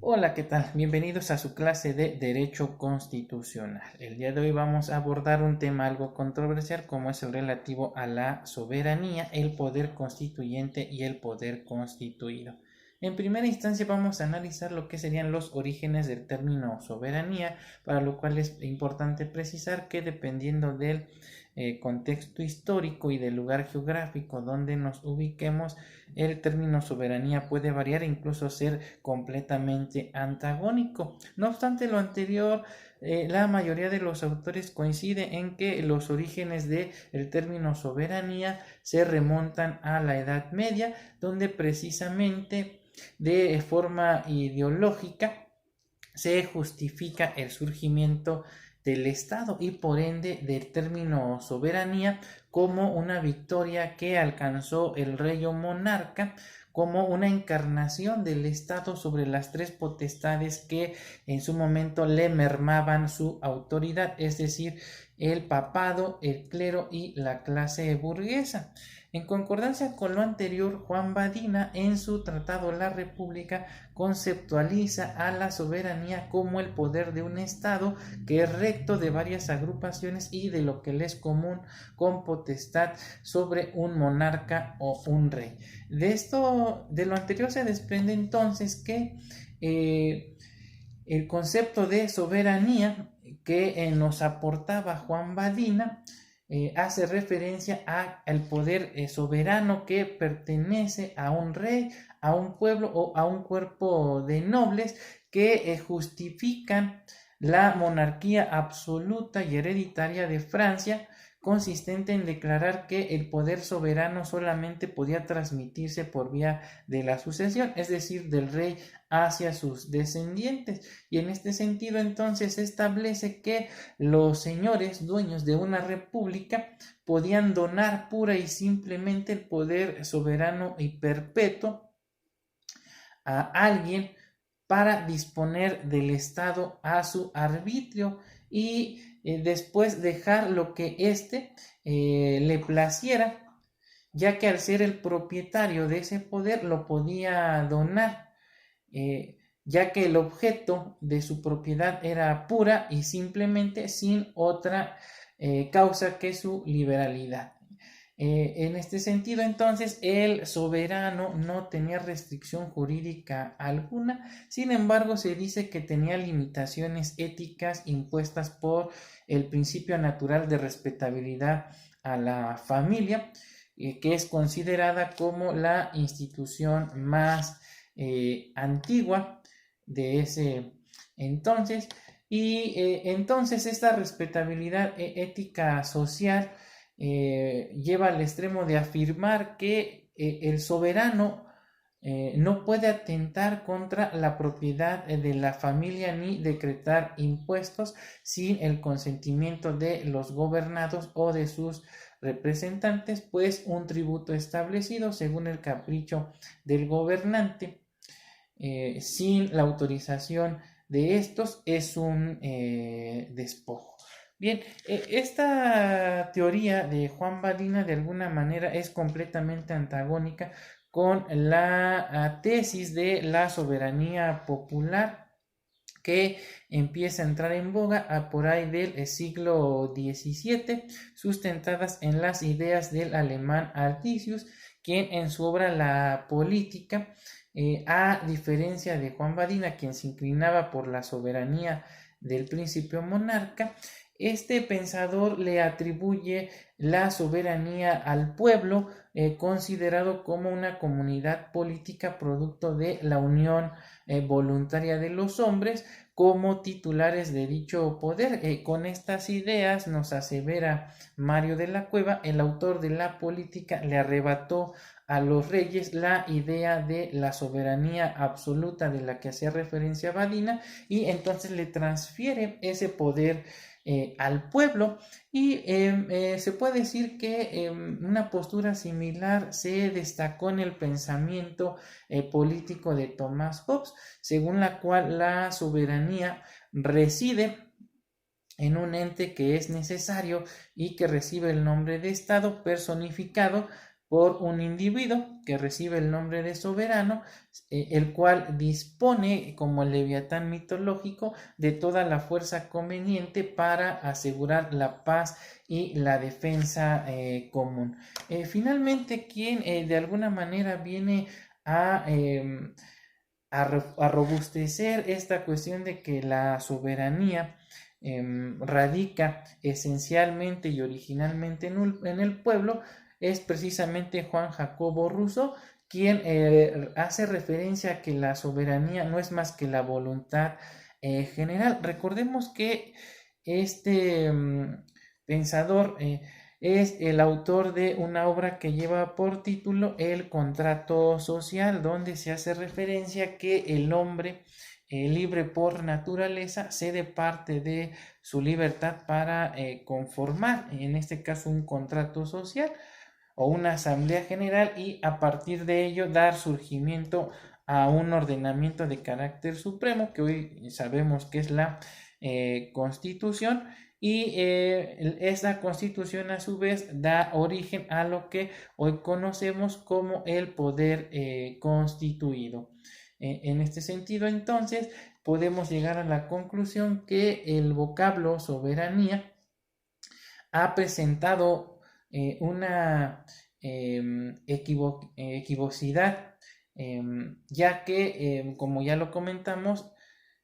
Hola, ¿qué tal? Bienvenidos a su clase de Derecho Constitucional. El día de hoy vamos a abordar un tema algo controversial como es el relativo a la soberanía, el poder constituyente y el poder constituido. En primera instancia vamos a analizar lo que serían los orígenes del término soberanía, para lo cual es importante precisar que dependiendo del contexto histórico y del lugar geográfico donde nos ubiquemos, el término soberanía puede variar e incluso ser completamente antagónico. No obstante lo anterior, la mayoría de los autores coincide en que los orígenes del término soberanía se remontan a la Edad Media, donde precisamente de forma ideológica se justifica el surgimiento del Estado y por ende del término soberanía como una victoria que alcanzó el rey o monarca, como una encarnación del Estado sobre las tres potestades que en su momento le mermaban su autoridad, es decir, el papado, el clero y la clase burguesa. En concordancia con lo anterior, Juan Badina en su tratado La República conceptualiza a la soberanía como el poder de un Estado que es recto de varias agrupaciones y de lo que le es común con potestad sobre un monarca o un rey. De lo anterior se desprende entonces que el concepto de soberanía que nos aportaba Juan Badina hace referencia al poder soberano que pertenece a un rey, a un pueblo o a un cuerpo de nobles que justifican la monarquía absoluta y hereditaria de Francia, consistente en declarar que el poder soberano solamente podía transmitirse por vía de la sucesión, es decir, del rey hacia sus descendientes. Y en este sentido entonces se establece que los señores dueños de una república podían donar pura y simplemente el poder soberano y perpetuo a alguien para disponer del Estado a su arbitrio y después dejar lo que éste le placiera, ya que al ser el propietario de ese poder lo podía donar, ya que el objeto de su propiedad era pura y simplemente sin otra causa que su liberalidad. En este sentido, entonces, el soberano no tenía restricción jurídica alguna, sin embargo, se dice que tenía limitaciones éticas impuestas por el principio natural de respetabilidad a la familia, que es considerada como la institución más antigua de ese entonces. Y entonces esta respetabilidad ética social lleva al extremo de afirmar que el soberano no puede atentar contra la propiedad de la familia ni decretar impuestos sin el consentimiento de los gobernados o de sus representantes, pues un tributo establecido según el capricho del gobernante sin la autorización de estos es un despojo. Bien, esta teoría de Juan Badina de alguna manera es completamente antagónica con la tesis de la soberanía popular que empieza a entrar en boga por ahí del siglo XVII, sustentadas en las ideas del alemán Altisius, quien en su obra La Política, a diferencia de Juan Badina, quien se inclinaba por la soberanía del principio monarca, este pensador le atribuye la soberanía al pueblo, considerado como una comunidad política producto de la unión voluntaria de los hombres como titulares de dicho poder. Con estas ideas, nos asevera Mario de la Cueva, el autor de La Política le arrebató a los reyes la idea de la soberanía absoluta de la que hacía referencia Badina y entonces le transfiere ese poder al pueblo y se puede decir que una postura similar se destacó en el pensamiento político de Thomas Hobbes, según la cual la soberanía reside en un ente que es necesario y que recibe el nombre de Estado personificado por un individuo que recibe el nombre de soberano, el cual dispone, como el leviatán mitológico, de toda la fuerza conveniente para asegurar la paz y la defensa común. Finalmente, quien de alguna manera viene a robustecer esta cuestión de que la soberanía radica esencialmente y originalmente en el pueblo, es precisamente Juan Jacobo Rousseau, quien hace referencia a que la soberanía no es más que la voluntad general. Recordemos que este pensador es el autor de una obra que lleva por título El contrato social, donde se hace referencia que el hombre libre por naturaleza cede parte de su libertad para conformar, en este caso, un contrato social o una asamblea general, y a partir de ello dar surgimiento a un ordenamiento de carácter supremo que hoy sabemos que es la Constitución, y esta Constitución a su vez da origen a lo que hoy conocemos como el poder constituido. En este sentido, entonces, podemos llegar a la conclusión que el vocablo soberanía ha presentado una equivocidad, ya que, como ya lo comentamos,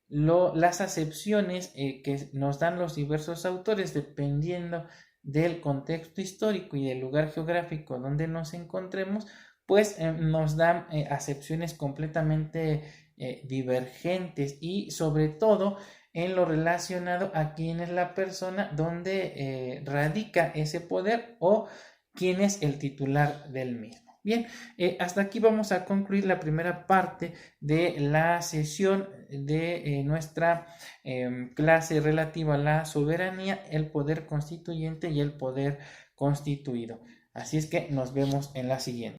las acepciones que nos dan los diversos autores, dependiendo del contexto histórico y del lugar geográfico donde nos encontremos, pues nos dan acepciones completamente divergentes, y sobre todo en lo relacionado a quién es la persona donde radica ese poder o quién es el titular del mismo. Bien, hasta aquí vamos a concluir la primera parte de la sesión de nuestra clase relativa a la soberanía, el poder constituyente y el poder constituido. Así es que nos vemos en la siguiente.